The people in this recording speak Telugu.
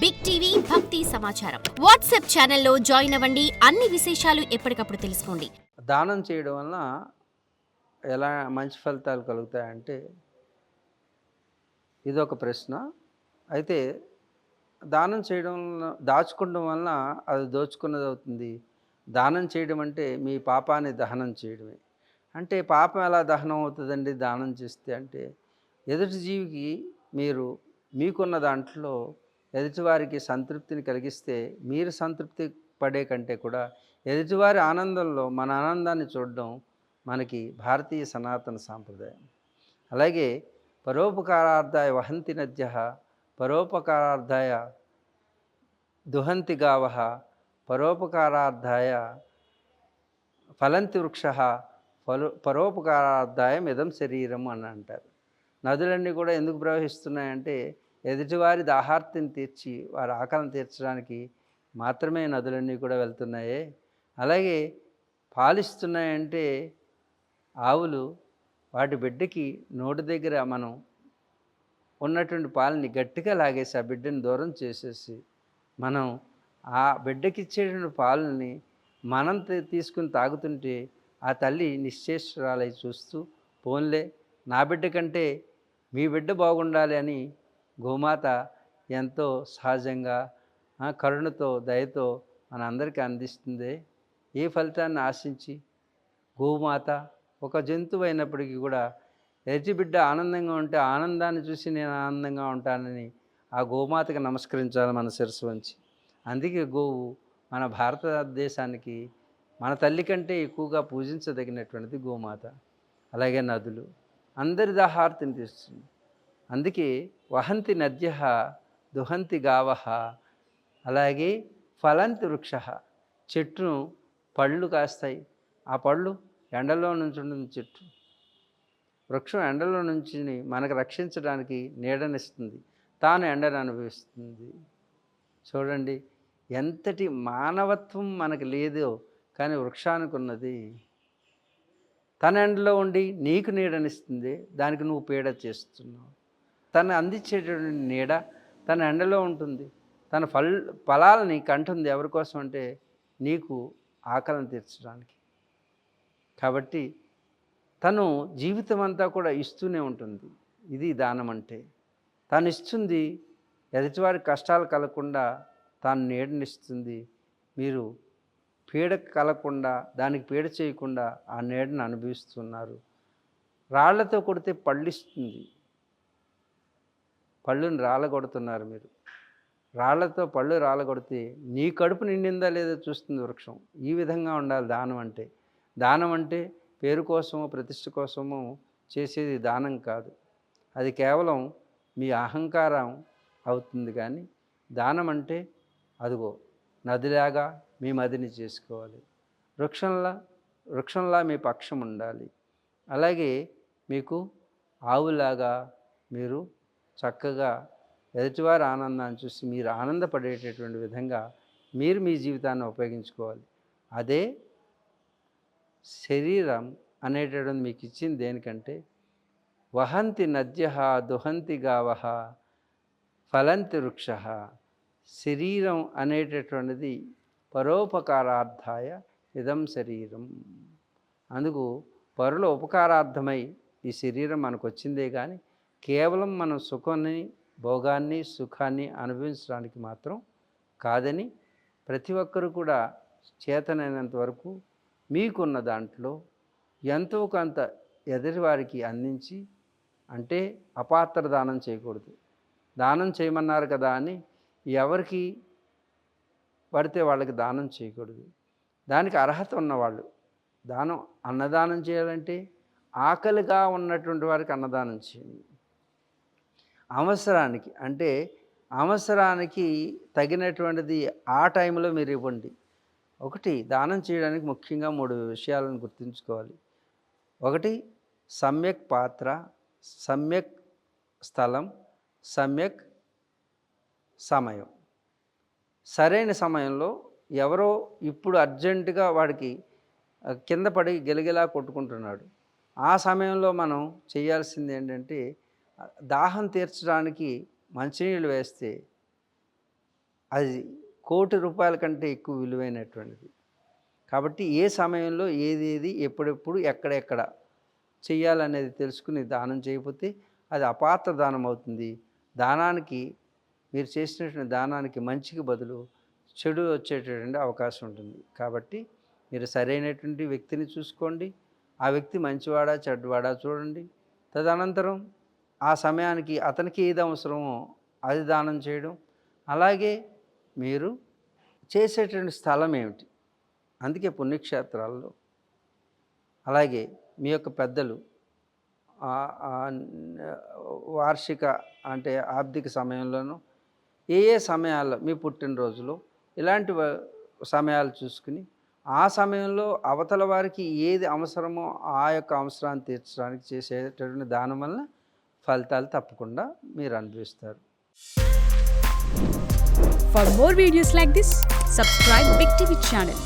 బిగ్ టీవీ భక్తి సమాచారం వాట్సాప్ ఛానల్లో జాయిన్ అవ్వండి. అన్ని విశేషాలు ఎప్పటికప్పుడు తెలుసుకోండి. దానం చేయడం వలన ఎలా మంచి ఫలితాలు కలుగుతాయంటే ఇదొక ప్రశ్న. అయితే దానం చేయడం వలన దాచుకోవడం వలన అది దోచుకున్నది అవుతుంది. దానం చేయడం అంటే మీ పాపాన్ని దహనం చేయడమే. అంటే పాపం ఎలా దహనం అవుతుందండి దానం చేస్తే అంటే, ఎదుటి జీవికి మీరు మీకున్న దాంట్లో ఎదుటివారికి సంతృప్తిని కలిగిస్తే మీరు సంతృప్తి పడే కంటే కూడా ఎదుటివారి ఆనందంలో మన ఆనందాన్ని చూడడం మనకి భారతీయ సనాతన సాంప్రదాయం. అలాగే పరోపకారార్థాయ వహంతి నద్య పరోపకారార్థాయ దుహంతి గావ పరోపకారార్థాయ ఫలంతి వృక్ష పరోపకారార్థాయ మిదం శరీరం అని అంటారు. నదులన్నీ కూడా ఎందుకు ప్రవహిస్తున్నాయంటే ఎదుటివారి దాహార్తిని తీర్చి వారి ఆకలిని తీర్చడానికి మాత్రమే నదులన్నీ కూడా వెళ్తున్నాయే. అలాగే పాలిస్తున్నాయంటే ఆవులు వాటి బిడ్డకి నోటి దగ్గర మనం ఉన్నటువంటి పాలని గట్టిగా లాగేసి ఆ బిడ్డని దూరం చేసేసి మనం ఆ బిడ్డకి ఇచ్చేటువంటి పాలని మనం తీసుకుని తాగుతుంటే ఆ తల్లి నిశ్చేష్టురాలై చూస్తూ పోన్లే నా బిడ్డ కంటే మీ బిడ్డ బాగుండాలి అని గోమాత ఎంతో సహజంగా కరుణతో దయతో మన అందరికీ అందిస్తుంది. ఏ ఫలితాన్ని ఆశించి గోమాత ఒక జంతువు అయినప్పటికీ కూడా ఎదుటి బిడ్డ ఆనందంగా ఉంటే ఆనందాన్ని చూసి నేను ఆనందంగా ఉంటానని ఆ గోమాతకి నమస్కరించాలి మన శిరస్సు వంచి. అందుకే గోవు మన భారతదేశానికి మన తల్లి కంటే ఎక్కువగా పూజించదగినటువంటిది గోమాత. అలాగే నదులు అందరి దాహార్తిని తీస్తుంది. అందుకే వహంతి నద్య దుహంతి గావ అలాగే ఫలంతి వృక్ష చెట్టును పళ్ళు కాస్తాయి. ఆ పళ్ళు ఎండలో నుంచి ఉంటుంది. చెట్టు వృక్షం ఎండలో నుంచి మనకు రక్షించడానికి నీడనిస్తుంది, తాను ఎండను అనుభవిస్తుంది. చూడండి ఎంతటి మానవత్వం మనకు లేదో కానీ వృక్షానికి ఉన్నది. తన ఎండలో ఉండి నీకు నీడనిస్తుంది, దానికి నువ్వు పీడ చేస్తున్నావు. తను అందించేటటువంటి నీడ తన ఎండలో ఉంటుంది, తన ఫలాలని కంటుంది. ఎవరి కోసం అంటే నీకు ఆకలిని తీర్చడానికి. కాబట్టి తను జీవితం అంతా కూడా ఇస్తూనే ఉంటుంది. ఇది దానం అంటే. తాను ఇస్తుంది, ఎదుటివారి కష్టాలు కలగకుండా తాను నీడనిస్తుంది. మీరు పీడ కలగకుండా దానికి పీడ చేయకుండా ఆ నీడను అనుభవిస్తున్నారు. రాళ్లతో కొడితే పళ్ళు ఇస్తుంది, పళ్ళుని రాళ్ళగొడుతున్నారు మీరు. రాళ్లతో పళ్ళు రాళ్ళగొడితే నీ కడుపు నిండిందా లేదో చూస్తుంది వృక్షం. ఈ విధంగా ఉండాలి దానం అంటే. దానం అంటే పేరు కోసమో ప్రతిష్ఠ కోసమో చేసేది దానం కాదు. అది కేవలం మీ అహంకారం అవుతుంది. కానీ దానం అంటే అదిగో నదిలాగా మీ మదిని చేసుకోవాలి. వృక్షంలా మీ పక్షం ఉండాలి. అలాగే మీకు ఆవులాగా మీరు చక్కగా ఎదుటివారి ఆనందాన్ని చూసి మీరు ఆనందపడేటటువంటి విధంగా మీరు మీ జీవితాన్ని ఉపయోగించుకోవాలి. అదే శరీరం అనేటటువంటి మీకు ఇచ్చింది దేనికంటే వహంతి నద్య దుహంతి గావ ఫలంతి వృక్ష. శరీరం అనేటటువంటిది పరోపకారార్థాయ ఇదం శరీరం. అందుకు పరుల ఉపకారార్థమై ఈ శరీరం మనకు వచ్చిందే కానీ కేవలం మనం సుఖాన్ని భోగాన్ని సుఖాన్ని అనుభవించడానికి మాత్రం కాదని ప్రతి ఒక్కరు కూడా చేతనైనంత వరకు మీకున్న దాంట్లో ఎంతో కొంత ఎదుటివారికి అందించి, అంటే అపాత్ర దానం చేయకూడదు. దానం చేయమన్నారు కదా అని ఎవరికి పడితే వాళ్ళకి దానం చేయకూడదు. దానికి అర్హత ఉన్నవాళ్ళు అన్నదానం చేయాలంటే ఆకలిగా ఉన్నటువంటి వారికి అన్నదానం చేయండి. అవసరానికి తగినటువంటిది ఆ టైంలో మీరు ఇవ్వండి. ఒకటి దానం చేయడానికి ముఖ్యంగా 3 విషయాలను గుర్తుంచుకోవాలి. ఒకటి సమ్యక్ పాత్ర, సమ్యక్ స్థలం, సమ్యక్ సమయం. సరైన సమయంలో ఎవరో ఇప్పుడు అర్జెంటుగా వాడికి కింద పడి గిలగిలా కొట్టుకుంటున్నాడు. ఆ సమయంలో మనం చేయాల్సింది ఏంటంటే దాహం తీర్చడానికి మంచినీళ్ళు వేస్తే అది 1,00,00,000 రూపాయల కంటే ఎక్కువ విలువైనటువంటిది. కాబట్టి ఏ సమయంలో ఏదేది, ఎప్పుడెప్పుడు, ఎక్కడెక్కడ చెయ్యాలనేది తెలుసుకుని దానం చేయకపోతే అది అపాత్ర దానం అవుతుంది. దానానికి మీరు చేసినటువంటి దానానికి మంచికి బదులు చెడు వచ్చేటటువంటి అవకాశం ఉంటుంది. కాబట్టి మీరు సరైనటువంటి వ్యక్తిని చూసుకోండి. ఆ వ్యక్తి మంచివాడా, చెడ్డవాడా చూడండి. తదనంతరం ఆ సమయానికి అతనికి ఏది అవసరమో అది దానం చేయడం. అలాగే మీరు చేసేటువంటి స్థలం ఏమిటి? అందుకే పుణ్యక్షేత్రాల్లో అలాగే మీ యొక్క పెద్దలు వార్షిక అంటే ఆర్థిక సమయంలోనూ ఏ ఏ సమయాల్లో మీ పుట్టినరోజులో ఇలాంటి సమయాలు చూసుకుని ఆ సమయంలో అవతల వారికి ఏది అవసరమో ఆ యొక్క అవసరాన్ని తీర్చడానికి చేసేటటువంటి దానం వలన ఫలితాలు తప్పకుండా మీరు అనుభవిస్తారు. For more videos like this, subscribe Big TV channel.